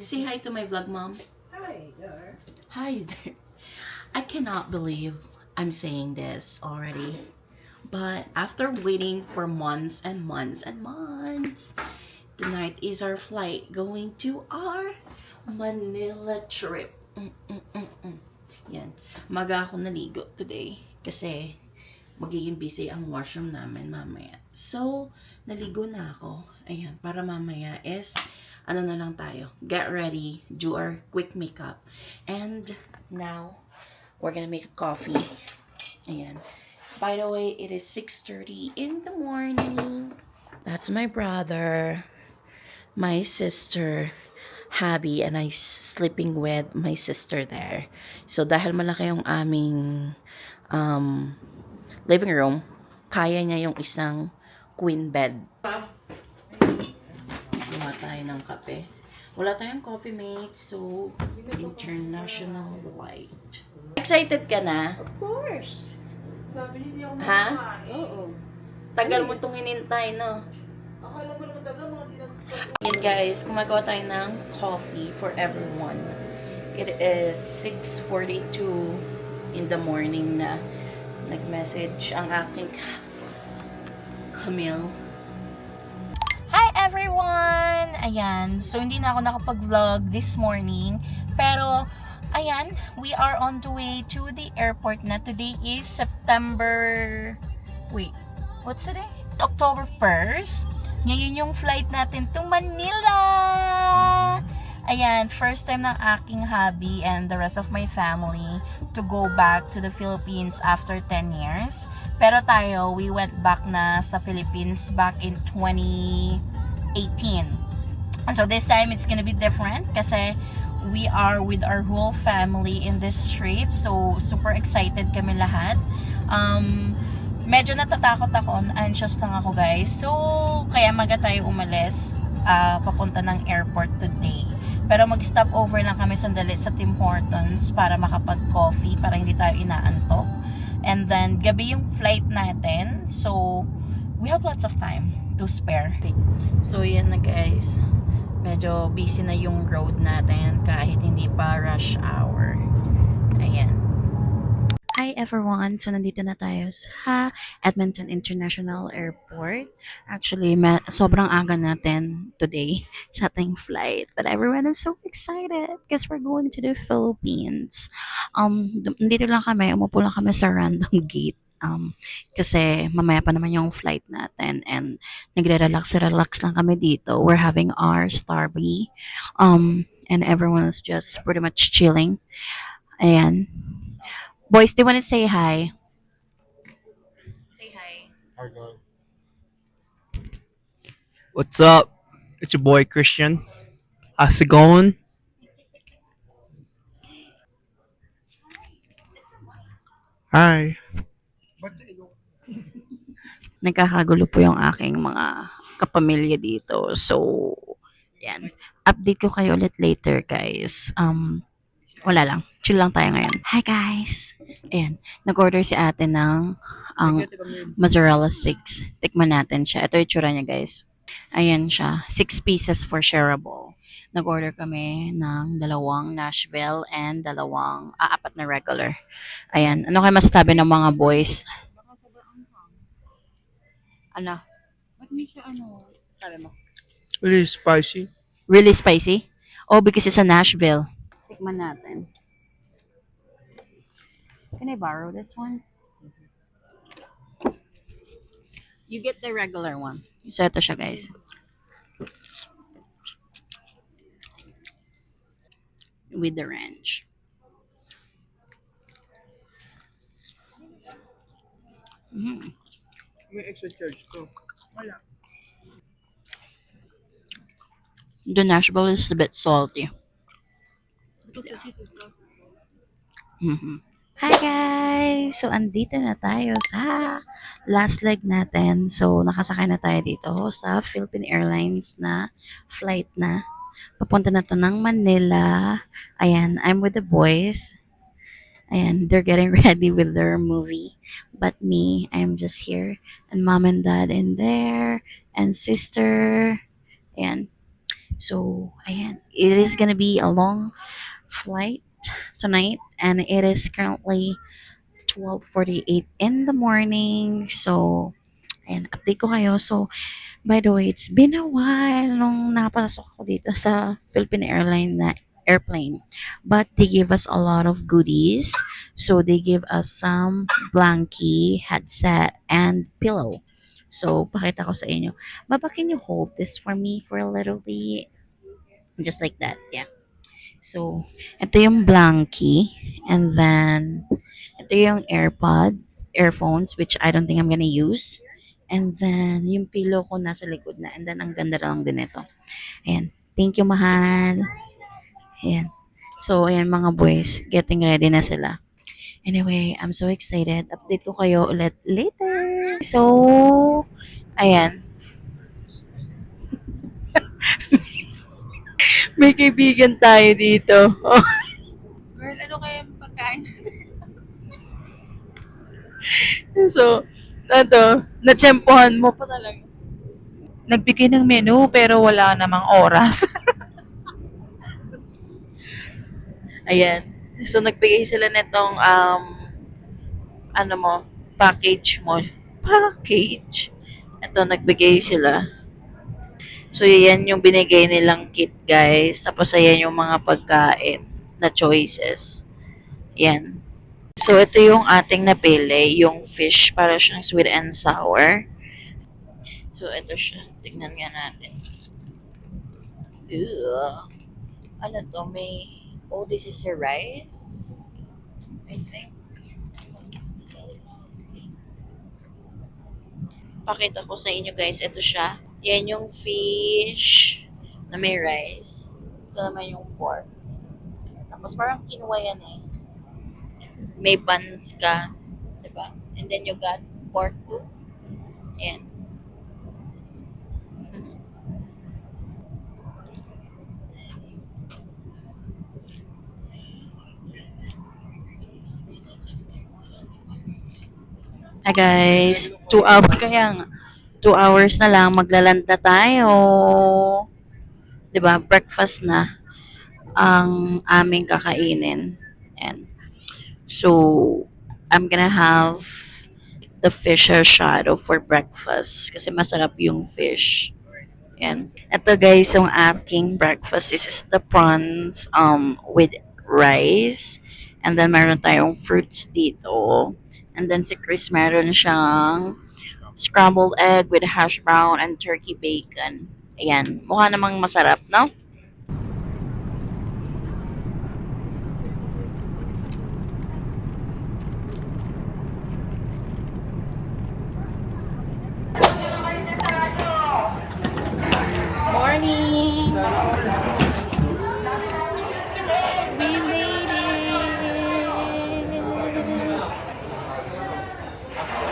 Say hi to my vlog, Mom. Hi there. Hi there. I cannot believe I'm saying this already. But after waiting for months and months and months, tonight is our flight going to our Manila trip. Yan. Maga ako naligo today kasi magiging busy ang washroom namin mamaya. So, naligo na ako. Ayan, para mamaya is, ano na lang tayo, get ready, do our quick makeup. And now, we're gonna make a coffee. Ayan. By the way, it is 6:30 in the morning. That's my brother, my sister, Habi, and I sleeping with my sister there. So, dahil malaki yung aming living room, kaya niya yung isang queen bed. Gawa tayo ng kape. Wala tayong coffee mate, so international light. Excited ka na? Of course. Sabi niyo hindi ako Ha? makakain. Oo. Tagal mo itong hinintay, no? Akala mo naman taga mga dinagdag. Yan guys, gumagawa tayo ng coffee for everyone. It is 6:42 in the morning na nag-message ang aking Camille. Hi everyone! Ayan, so hindi na ako nakapag-vlog this morning. Pero, ayan, we are on the way to the airport na. Today is September... Wait, what's today? October 1st. Ngayon yung flight natin to Manila! Ayan, first time ng aking hubby and the rest of my family to go back to the Philippines after 10 years. Pero tayo, we went back na sa Philippines back in 2018. And so this time, it's gonna be different kasi we are with our whole family in this trip. So, super excited kami lahat. Medyo natatakot ako, anxious lang ako guys. So, kaya maga tayo umalis papunta ng airport today. Pero mag-stop over lang kami sandali sa Tim Hortons para makapag-coffee, para hindi tayo inaantok. And then, gabi yung flight natin. So, we have lots of time to spare. So, yan na guys. Medyo busy na yung road natin kahit hindi pa rush hour. Ayan. Hi everyone! So, nandito na tayo sa Edmonton International Airport. Actually, sobrang aga natin today sa ating flight. But everyone is so excited because we're going to the Philippines. Nandito lang kami, umupo lang kami sa random gate. Kasi mamaya pa naman yung flight natin and nagre-relax lang kami dito. We're having our Starbucks. And everyone is just pretty much chilling. Ayan. Boys, do you want to say hi? Say hi. What's up? It's your boy Christian. How's it going? Hi. Nagkakagulo po yung aking mga kapamilya dito. So, yan. Update ko kayo ulit later, guys. Wala lang. Chill lang tayo ngayon. Hi, guys! Ayan. Nag-order si ate ng mozzarella sticks. Tikman natin siya. Ito yung itsura niya, guys. Ayan siya. 6 pieces for shareable. Nag-order kami ng 2 Nashville and 4 na regular. Ayan. Ano kayo masasabi ng mga boys? Ano? Ba't hindi siya ano? Sabi mo? Really spicy. Really spicy? Oh, because it's a Nashville. Tikman natin. Can I borrow this one? You get the regular one. So, ito siya, guys. With the ranch. May extra charge to. The Nashville is a bit salty. Hi guys! So, andito na tayo sa last leg natin. So, nakasakay na tayo dito sa Philippine Airlines na flight na. Papunta na to ng Manila. Ayan, I'm with the boys. Ayan, they're getting ready with their movie. But me, I'm just here. And mom and dad in there. And sister. Ayan. So, ayan. It is gonna be a long flight tonight, and it is currently 12:48 in the morning. So, ayan, update ko kayo. So, by the way, it's been a while nung napasok ako dito sa Philippine Airline na airplane. But they gave us a lot of goodies. So, they gave us some blankie, headset, and pillow. So, pakita ko sa inyo. Baba, can you hold this for me for a little bit? Just like that, yeah. So, ito yung blankie. And then, ito yung AirPods, earphones, which I don't think I'm gonna use. And then, yung pillow ko nasa likod na. And then, ang ganda lang din ito. Ayan. Thank you, mahal. Ayan. So, ayan mga boys. Getting ready na sila. Anyway, I'm so excited. Update ko kayo ulit later. So, ayan. May kaibigan tayo dito. Girl, ano kaya yung pagkain? So, natsempohan mo pa talaga. Nagbigay ng menu pero wala namang oras. Ayan. So, nagbigay sila nitong, ano mo, package mo. Package. Ito, nagbigay sila. So, yan yung binigay nilang kit, guys. Tapos, ayan yung mga pagkain na choices. Yan. So, ito yung ating napili. Yung fish, para siyang sweet and sour. So, ito siya. Tignan nga natin. Ew. Ano to? Oh, this is her rice? I think. Pakita ko sa inyo, guys. Ito siya. Yan yung fish na may rice. Ito naman yung pork. Tapos parang kinuha yan eh. May buns ka. Diba? And then you got pork too. Ayan. Hi guys, 2 hours kaya nga. 2 hours na lang, maglalanda tayo. 'Di ba? Breakfast na ang aming kakainin. And so, I'm gonna have the fish shadow for breakfast kasi masarap yung fish. Yan. Ito guys, yung aking breakfast. This is the prawns with rice. And then meron tayong fruits dito. And then si Chris meron siyang scrambled egg with hash brown and turkey bacon. Ayan. Mukha namang masarap, no? Morning! We made it!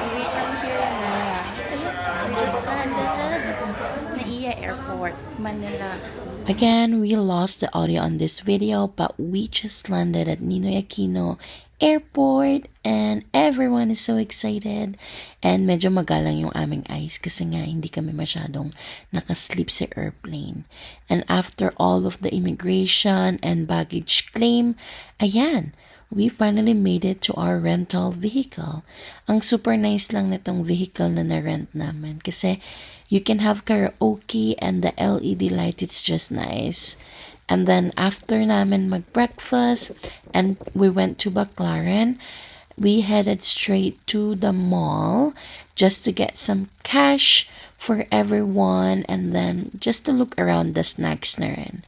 We are here na. We just landed Naiya Airport, Manila. Again, we lost the audio on this video, but we just landed at Ninoy Aquino Airport and everyone is so excited. And medyo magalang yung aming eyes kasi nga hindi kami masyadong nakasleep sa airplane. And after all of the immigration and baggage claim, ayan, we finally made it to our rental vehicle. Ang super nice lang nitong vehicle na na-rent namin kasi you can have karaoke and the LED light, it's just nice. And then after namin mag-breakfast and we went to Baclaran, we headed straight to the mall just to get some cash for everyone and then just to look around the snacks na rin.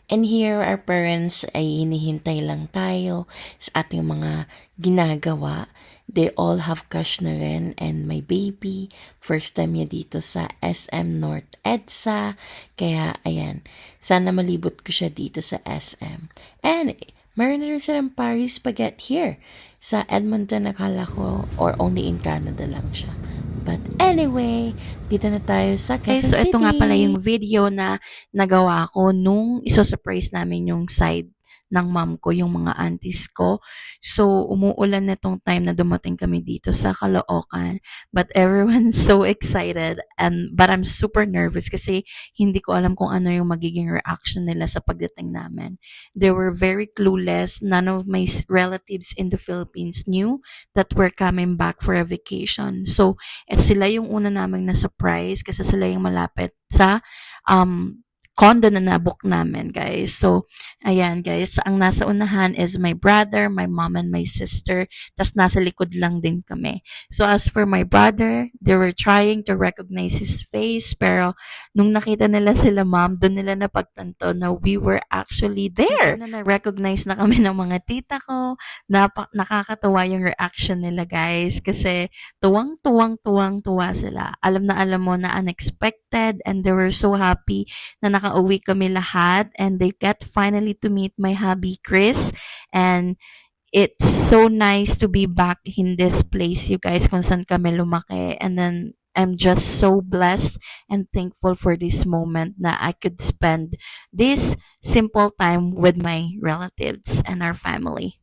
And here, our parents ay hinihintay lang tayo sa ating mga ginagawa. They all have cash na rin and my baby, first time niya dito sa SM North EDSA. Kaya, ayan, sana malibot ko siya dito sa SM. And, meron na rin silang Paris Spaghetti here. Sa Edmonton, nakala ko, or only in Canada lang siya. But anyway, dito na tayo sa Quezon City. So, ito nga pala yung video na nagawa ko nung iso-surprise namin yung side ng mom ko, yung mga aunties ko. So, umuulan nitong time na dumating kami dito sa Caloocan. But everyone's so excited but I'm super nervous kasi hindi ko alam kung ano yung magiging reaction nila sa pagdating namin. They were very clueless. None of my relatives in the Philippines knew that we're coming back for a vacation. So, sila yung una naming na-surprise kasi sila yung malapit sa condo na nabook namin, guys. So, ayan, guys. Ang nasa unahan is my brother, my mom, and my sister. Tas nasa likod lang din kami. So, as for my brother, they were trying to recognize his face. Pero, nung nakita nila sila mom, doon nila napagtanto na we were actually there. Na-recognize na kami ng mga tita ko. Nakakatawa yung reaction nila, guys. Kasi, tuwang-tuwang-tuwang-tuwa sila. Alam na alam mo na unexpected and they were so happy na nakauwi kami lahat and they get finally to meet my hubby Chris, and it's so nice to be back in this place, you guys, kung saan kami lumaki. And then I'm just so blessed and thankful for this moment na I could spend this simple time with my relatives and our family.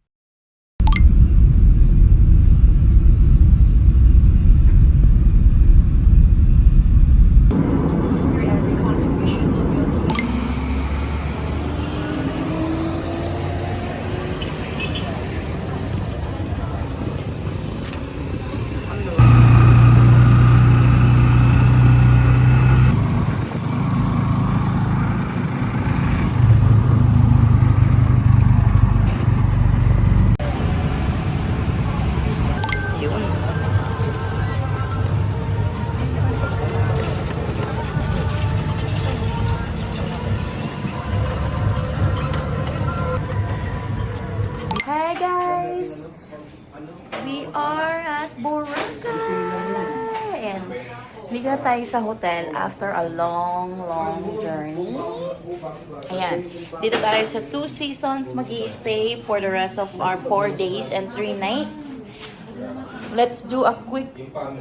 Hi guys! We are at Boracay! And dito na tayo sa hotel after a long journey. Ayan. Dito tayo sa 2 Seasons mag-i-stay for the rest of our 4 days and 3 nights. Let's do a quick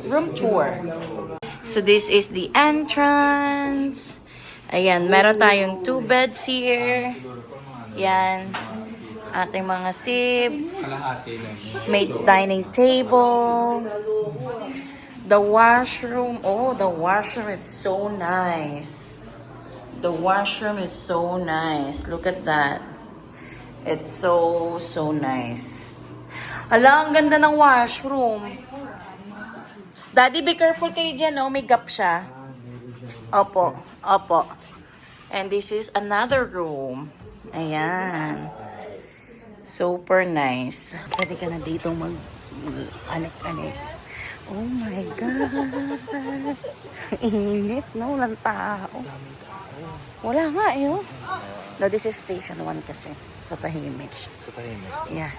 room tour. So this is the entrance. Ayan, meron tayong 2 beds here. Yan. Ating mga sibs. May dining table. The washroom. Oh, the washroom is so nice. The washroom is so nice. Look at that. It's so nice. Hala, ang ganda ng washroom. Daddy, be careful kayo dyan, oh. May gap siya. Opo. And this is another room. Ayan. Super nice. Pwede ka na dito mag-anik-anik. Oh my God. Init, no? Walang tao. Wala nga, eh, oh. No, this is station 1 kasi. Sa tahimik. Yeah.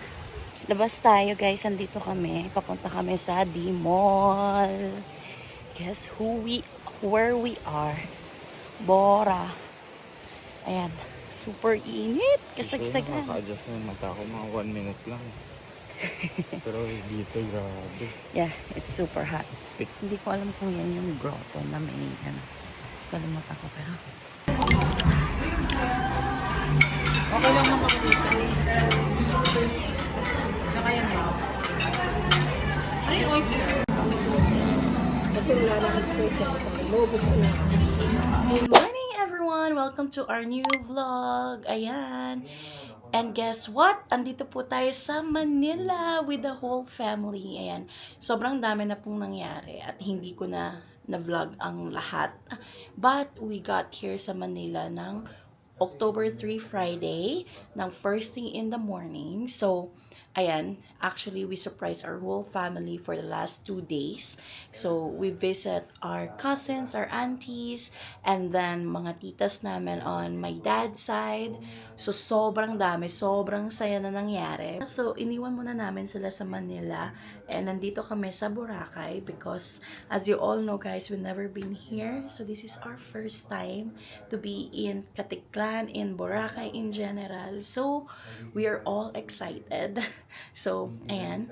Labas tayo, guys. Andito kami. Papunta kami sa D-Mall. Guess where we are? Bora. Ayan. Super init. Kasagsagan. Maka-adjust na yung mata ko. Mga 1 minute lang. Pero dito, grabe. Yeah, it's super hot. Hindi ko alam kung yan yung grotto na may kalimutan ko. Pero Okay lang makakita. Saka yan yun. Ay, oyster. good morning, everyone! Welcome to our new vlog. Ayan. And guess what? Andito po tayo sa Manila with the whole family. Ayan. Sobrang dami na pong nangyari at hindi ko na vlog ang lahat. But we got here sa Manila ng October 3 Friday ng first thing in the morning. So, ayan, actually we surprised our whole family for the last 2 days. So, we visit our cousins, our aunties, and then mga titas namin on my dad's side. So, sobrang dami, sobrang saya na nangyari. So, iniwan muna namin sila sa Manila and nandito kami sa Boracay because as you all know, guys, we've never been here. So, this is our first time to be in Katiklan, in Boracay in general. So, we are all excited. So, ayan,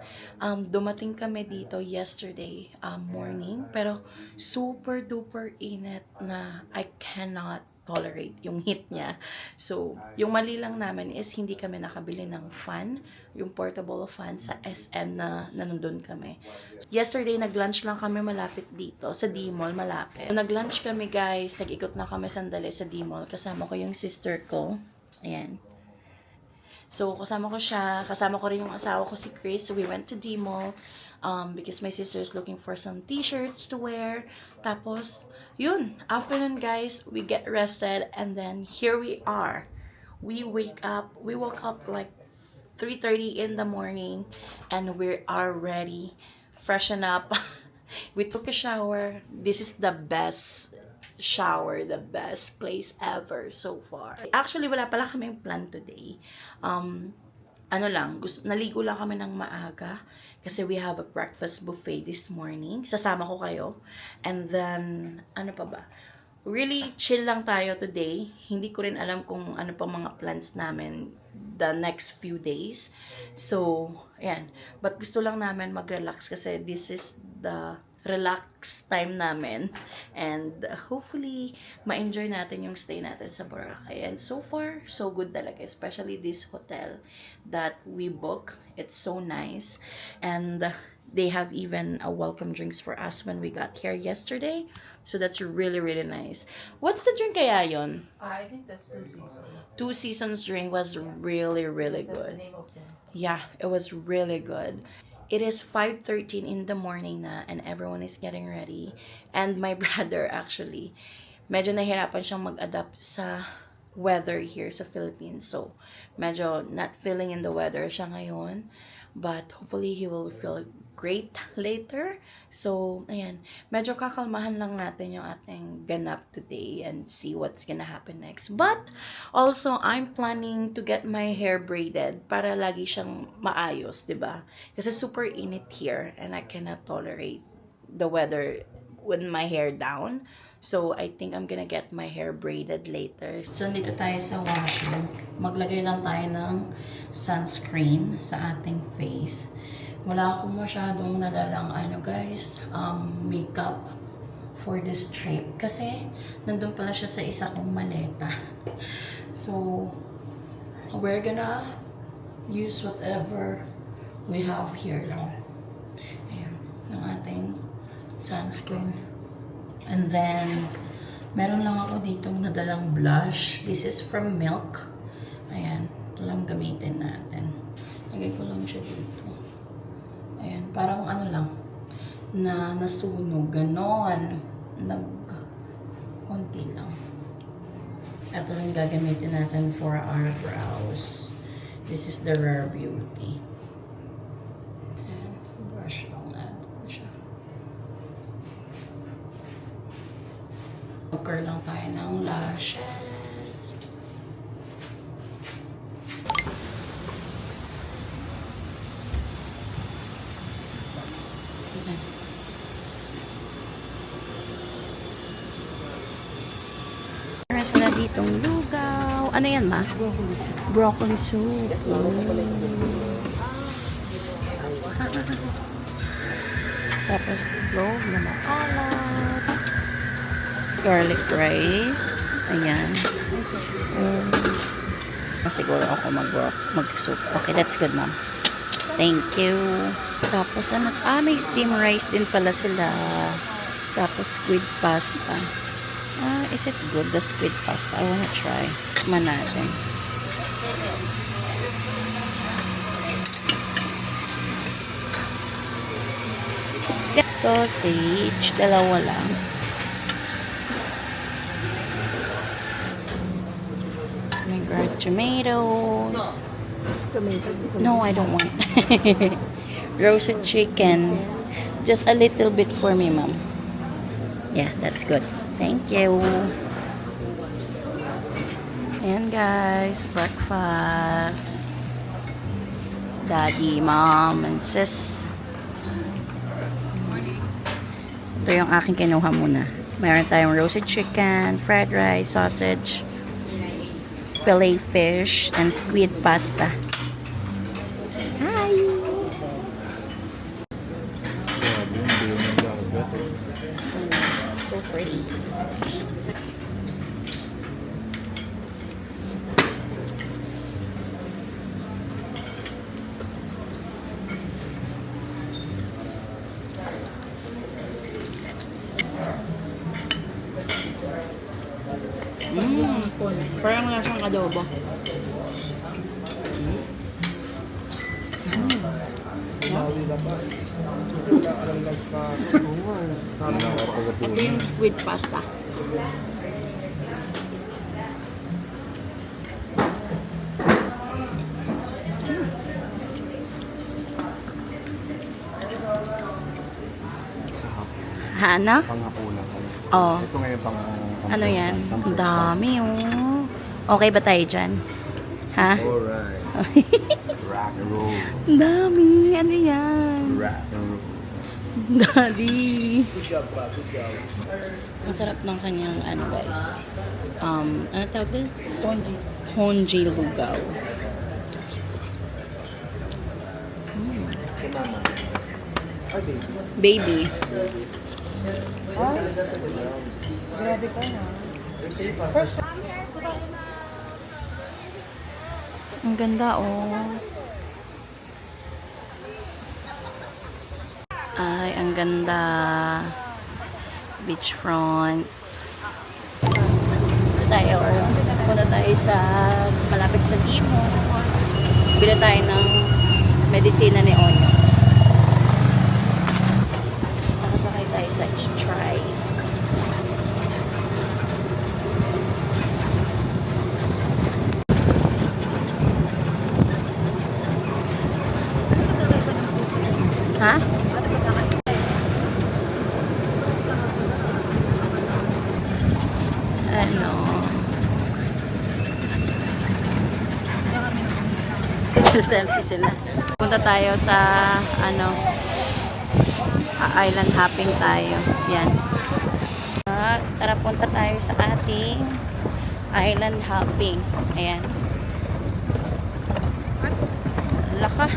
dumating kami dito yesterday morning, pero super duper init na I cannot tolerate yung heat niya. So, yung mali lang namin is hindi kami nakabili ng fan, yung portable fan sa SM na nandun kami. Yesterday, nag-lunch lang kami malapit dito, sa D-Mall, malapit. Nag-lunch kami, guys. Nag-ikot na kami sandali sa D-Mall. Kasama ko yung sister ko. Ayan. So, kasama ko siya. Kasama ko rin yung asawa ko, si Chris. So, we went to D-Mall because my sister is looking for some t-shirts to wear. Tapos, yun. Afternoon, guys, we get rested. And then, here we are. We woke up like 3:30 in the morning. And we are ready. Freshen up. We took a shower. This is the best shower, the best place ever so far. Actually, wala pala kaming plan today. Naligo lang kami ng maaga kasi we have a breakfast buffet this morning. Sasama ko kayo. And then, ano pa ba? Really chill lang tayo today. Hindi ko rin alam kung ano pa mga plans namin the next few days. So, ayan. But gusto lang namin mag-relax kasi this is the relax time namin. And hopefully, ma-enjoy natin yung stay natin sa Boracay. And so far, so good talaga. Especially this hotel that we book. It's so nice. And they have even a welcome drinks for us when we got here yesterday. So that's really, really nice. What's the drink kaya yun? I think that's 2 seasons. Two Seasons drink was really, really good. Yeah, it was really good. It is 5:13 in the morning na and everyone is getting ready. And my brother actually, medyo nahirapan siyang mag-adapt sa weather here sa Philippines. So, medyo not feeling in the weather siya ngayon. But hopefully, he will feel great later. So, ayan. Medyo kakalmahan lang natin yung ating ganap today and see what's gonna happen next. But, also, I'm planning to get my hair braided para lagi siyang maayos, diba? Kasi super init here and I cannot tolerate the weather with my hair down. So, I think I'm gonna get my hair braided later. So, dito tayo sa washroom. Maglagay lang tayo ng sunscreen sa ating face. Wala akong masyadong nadalang makeup for this trip. Kasi, nandun pala siya sa isa kong maleta. So, we're gonna use whatever we have here lang. Ayan, ng ating sunscreen. And then, meron lang ako ditong nadalang blush. This is from Milk. Ayan, ito lang gamitin natin. Lagay ko lang siya dito. Ayan, parang ano lang, na nasunog, ganon. Konti lang. Ito lang gagamitin natin for our brows. This is the Rare Beauty. Ayan, brush lang natin siya. Curl lang tayo ng lashes. Meron sila ditong lugaw. Ano yan, ma? Broccoli soup. Broccoli soup. Tapos itlog na maalat. Garlic rice. Ayan. Siguro ako mag-soup. Okay, that's good, ma'am. Thank you. Tapos, may steam rice din pala sila. Tapos, squid pasta. Is it good, the squid pasta? I wanna try. Tikman natin. Sausage. Dalawa lang. Tomatoes. No, I don't want. Roasted chicken. Just a little bit for me, ma'am. Yeah, that's good. Thank you. Ayan, guys. Breakfast. Daddy, mom, and sis. Ito yung aking kinuha muna. Mayroon tayong roasted chicken, fried rice, sausage, fillet fish, and squid pasta. Hi! So pretty. Parang lasang adobo. Ito yung squid pasta. Ano? Panghapunan kami. Oh. Ito ngayon pang... Ano yan? Ang dami oh. Okay ba tayo dyan? Ha? Alright. Rock and roll. Ang dami. Ano yan? Rock and roll. Daddy. Good job. Ang sarap ng kanyang ano guys. Ano tawag din? Honji. Honji lugaw. Baby. Grabe ka na. Ang ganda oh. Ay, ang ganda. Beachfront. Punta tayo sa malapit sa Timog. Bili tayo ng medisina ni Onyo. Nakasakay tayo sa e-try. Ha? Ano? Selfie sila. Punta tayo sa ano island hopping tayo. Yan. Tara punta tayo sa ating island hopping. Ayan. Laka.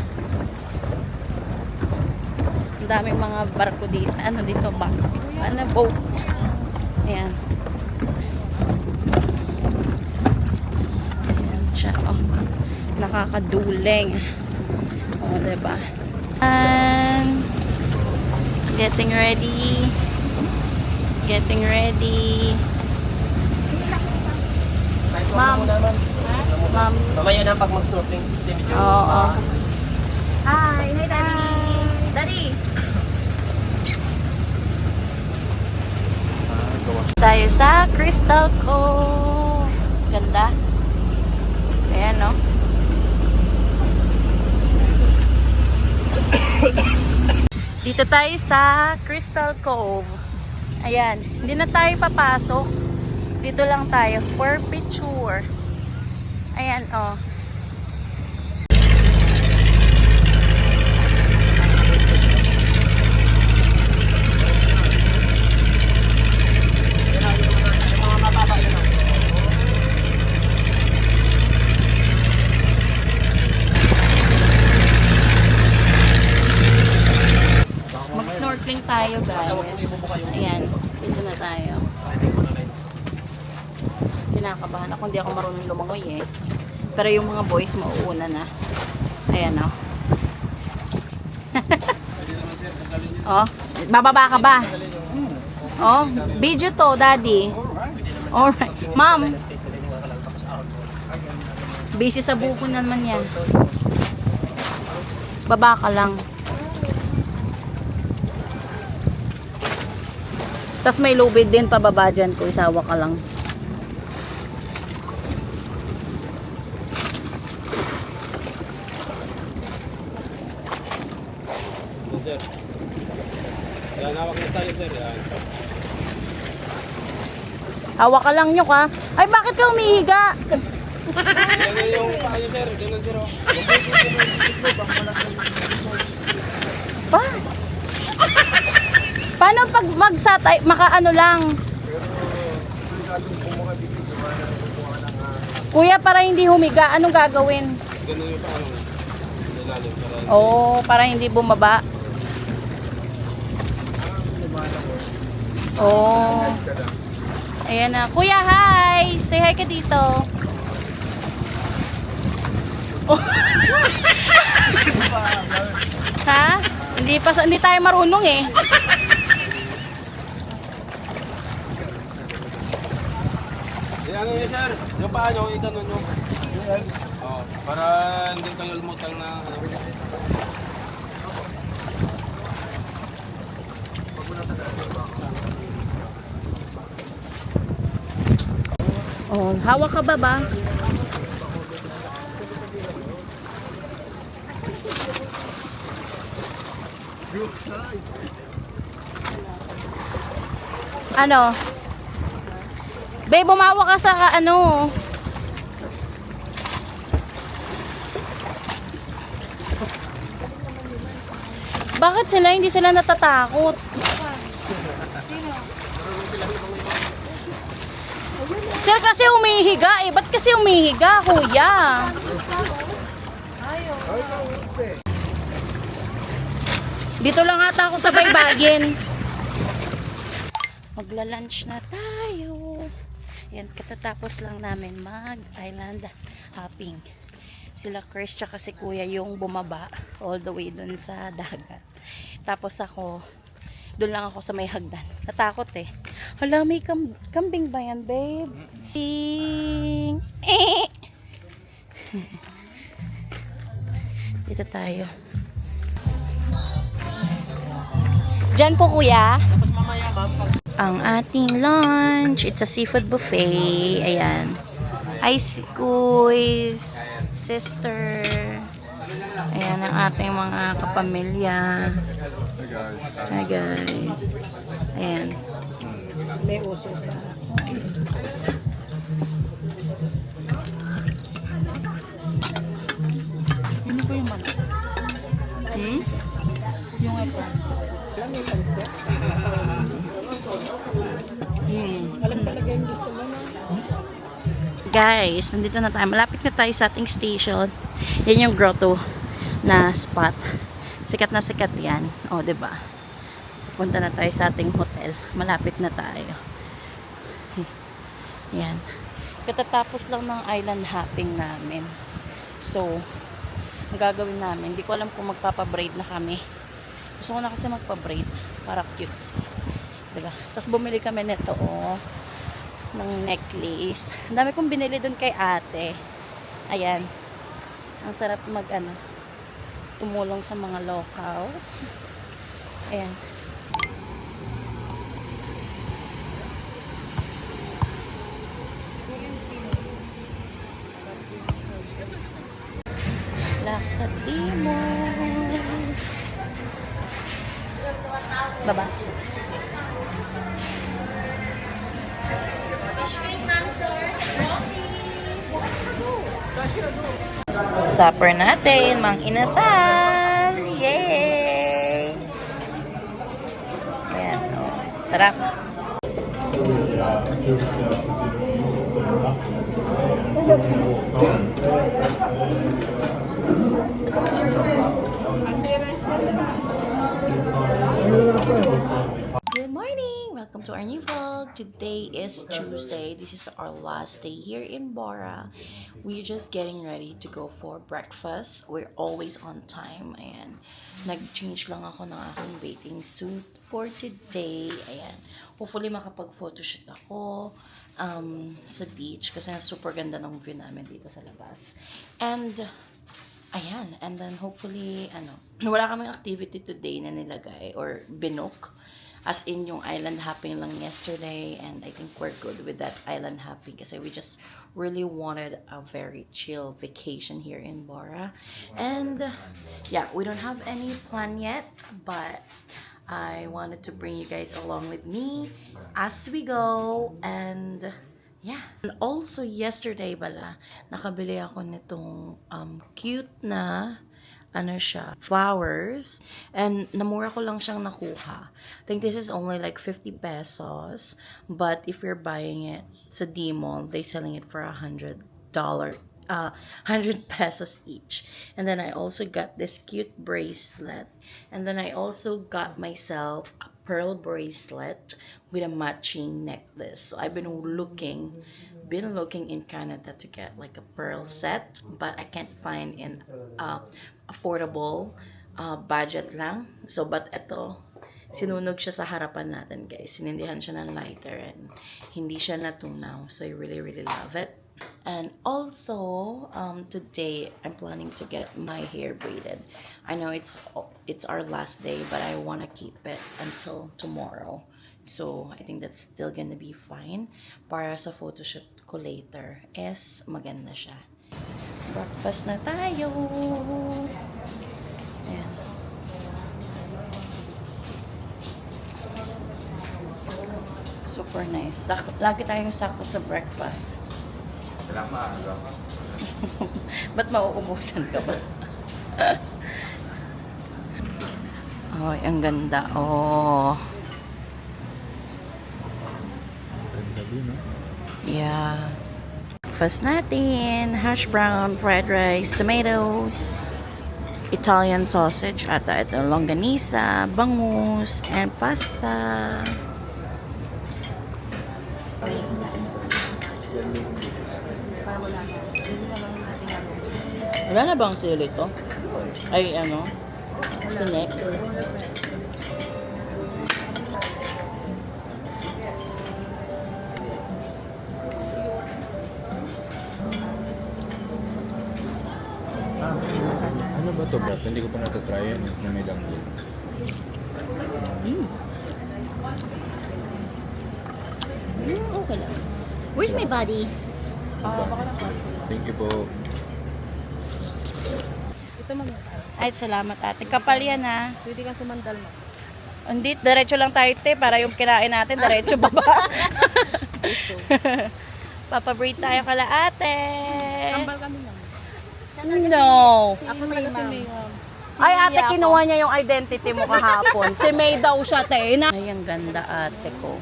Ang daming mga barko dito. Ano dito ba? Ano boat? Ayan. Ayan siya. Oh. Nakakaduling. O, diba? And getting ready. Getting ready. Ma'am. Ma'am. Mamaya na pag mag-snorkeling. Oo. Hi. Hi, Daddy. Daddy. Tayo sa Crystal Cove. Ganda. Ayan, no? Dito tayo sa Crystal Cove. Ayan. Hindi na tayo papasok. Dito lang tayo. For picture. Ayan, oh. Mag-snorkeling tayo, guys. Ayan, dito na tayo. Kinakabahan ako, hindi ako marunong lumangoy eh. Pero yung mga boys mauuna na. Ayan, oh. Oh, bababa ka ba? Oh, video to, Daddy. Alright. Ma'am. Busy sa buko naman yan. Baba ka lang. Tapos may lubid din pababa dyan kung isawa ka lang. Hawak ka lang nyo ka. Ay, bakit ka umihiga? Pa? Paano pag magsatay, makaano lang? Kuya, para hindi humiga, anong gagawin? Oo, para hindi bumaba. Oo. Ayan na. Kuya, hi! Say hi ka dito. Oh. Ha? Hindi tayo marunong eh. ano yun, sir? Yung paa nyo, ikanon nyo. Oh, para hindi kayo lumutang na ano. Oh, hawak ka ba? Ano? Babe, bumawa ka sa ano. Bakit sila hindi sila natatakot? Sir kasi umihiga eh. Ba't kasi umihiga, kuya? Dito lang ata ako sa baybagin. Magla-lunch na tayo. Yan, katatapos lang namin mag-island hopping. Sila Chris tsaka si Kuya yung bumaba all the way dun sa dagat. Tapos ako, dun lang ako sa may hagdan. Natakot eh. Hala, may kambing ba yan, babe? Ding! Dito tayo. Diyan po, Kuya. Ang ating lunch. It's a seafood buffet. Ayan. Hi, Kuys. Sister. Ayan ang ating mga kapamilya. Hi, guys. Ayan. May uso pa. Ano po yung mata? Yung ito. Alam talaga yung gusto mo na. Guys, nandito na tayo. Malapit na tayo sa ating station. Yan yung grotto na spot. Sikat na sikat yan. O, diba? Punta na tayo sa ating hotel. Malapit na tayo. Yan. Katatapos lang ng island hopping namin. So, ang gagawin namin, hindi ko alam kung magpapabraid na kami. Gusto ko na kasi magpa-braid para cute. Diba? Tapos bumili kami nito, ng necklace. Ang dami kong binili dun kay ate. Ayan. Ang sarap tumulong sa mga locals. Ayan. Lakadimo. Baba. Supper natin, Mang Inasal. Yay! Ayan, sarap. Good morning! Welcome to our new vlog. Today is Tuesday. This is our last day here in Bora. We're just getting ready to go for breakfast. We're always on time. Ayan. Nag-change lang ako ng aking bathing suit for today. Ayan. Hopefully makapag-photoshoot ako sa beach kasi super ganda ng view namin dito sa labas. And ayan, and then hopefully, wala kaming activity today na nilagay or binook. As in yung island hopping lang yesterday, and I think we're good with that island hopping kasi we just really wanted a very chill vacation here in Bora. And yeah, we don't have any plan yet, but I wanted to bring you guys along with me as we go. And yeah. And also yesterday nakabili ako nitong cute na flowers, and namura ko lang siyang nakuha. I think this is only like 50 pesos, but if you're buying it sa D-Mall, they selling it for $100, 100 pesos each. And then I also got this cute bracelet, and then I also got myself a pearl bracelet with a matching necklace. So I've been looking in Canada to get like a pearl set, but I can't find in affordable budget lang. So but ito sinunog siya sa harapan natin, guys. Sinindihan siya ng lighter and hindi siya natunaw. So, I really, really love it. And also, today, I'm planning to get my hair braided. I know it's our last day, but I want to keep it until tomorrow. So, I think that's still gonna be fine. Para sa photoshoot ko later is maganda siya. Breakfast na tayo! Ayan. Super nice. Lagi tayong sakto sa breakfast. Salamat. Ba't mauubusan ka ba? Ay, ang ganda. Oh. Ganda din, no? Yeah. Breakfast natin. Hash brown, fried rice, tomatoes, Italian sausage, at ito, longanisa, bangus, and pasta. Wala na bang sili ito? Ay, ano? Sinek? Ano ba to, Brad? Hindi ko pa natatry yan na may dumpling. Okay lang. Where's my body? Thank you po. Ay, salamat ate. Kapal yan ha. Pwede kang sumandal mo. Hindi, diretso lang tayo te. Para yung kinain natin, diretso baba. Papabraid tayo kala ate. Kambal kami lang. No. Ako talaga si May. Ay, ate, kinuha niya yung identity mo kahapon. Si May daw siya, te. Ay, ang ganda, ate ko.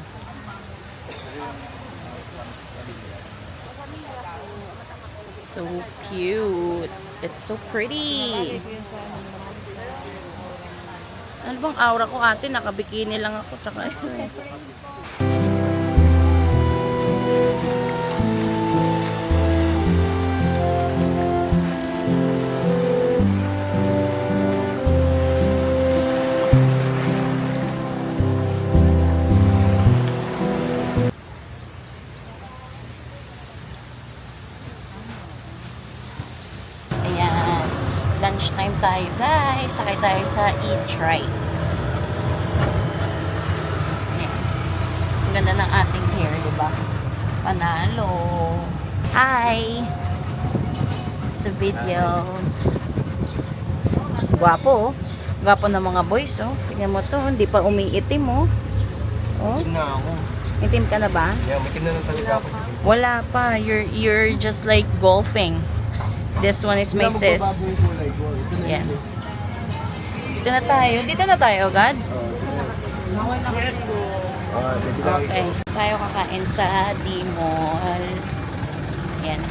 So cute. It's so pretty. Ano bang aura ko, ate? Nakabikini lang ako. Tsaka, ayan. Lunchtime tayo, guys. Sakay tayo sa e-try. Ayan. Ang ganda ng ating hair, diba? Panalo. Hi! Sa video. Gwapo, oh. Gwapo ng mga boys, oh. Tingnan mo to, hindi pa umiitim, oh. Oh, Itim na ako. itim ka na ba? Yeah, may na ng talaga ako. Wala pa. You're just like golfing. This one is my sis. Yeah. Dito na tayo. Dito na tayo, agad? Okay. Tayo kakain sa D-Mall. Yan.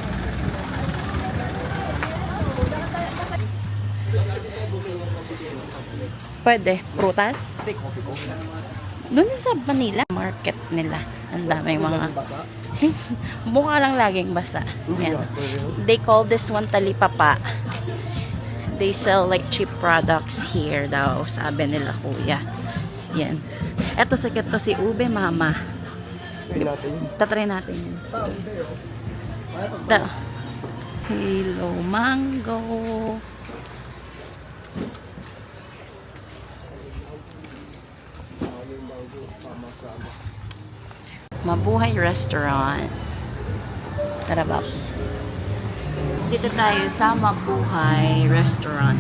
Pwede. Prutas? Doon sa Manila, market nila. Ang daming mga... Mukha lang laging basa. Yan. They call this one talipapa. They sell like cheap products here daw, sabi nila kuya. Yan. Eto sikat to si ube mama. Tatry natin yun. Hello mango. Mabuhay Restaurant. Tara ba? Dito tayo sa Mabuhay Restaurant.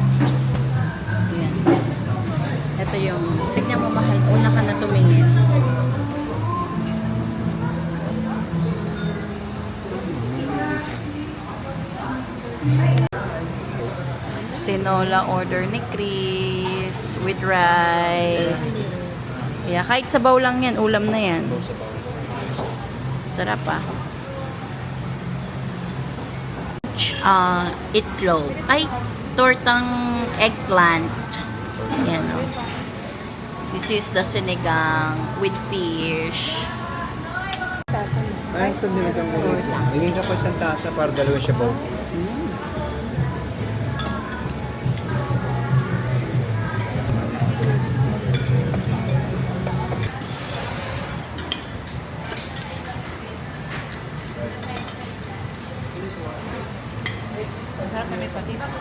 Ayan. Ito yung, tignan mo mahal, una ka na tumingis. Tinola order ni Chris with rice. Yeah, kahit sabaw lang yan, ulam na yan. Sarap ah. Itlog. Ay, tortang eggplant. Yan o. This is the sinigang with fish. Ay, ito niligang ko rin. Hingin ka pa isang tasa para dalawa siya po. patis.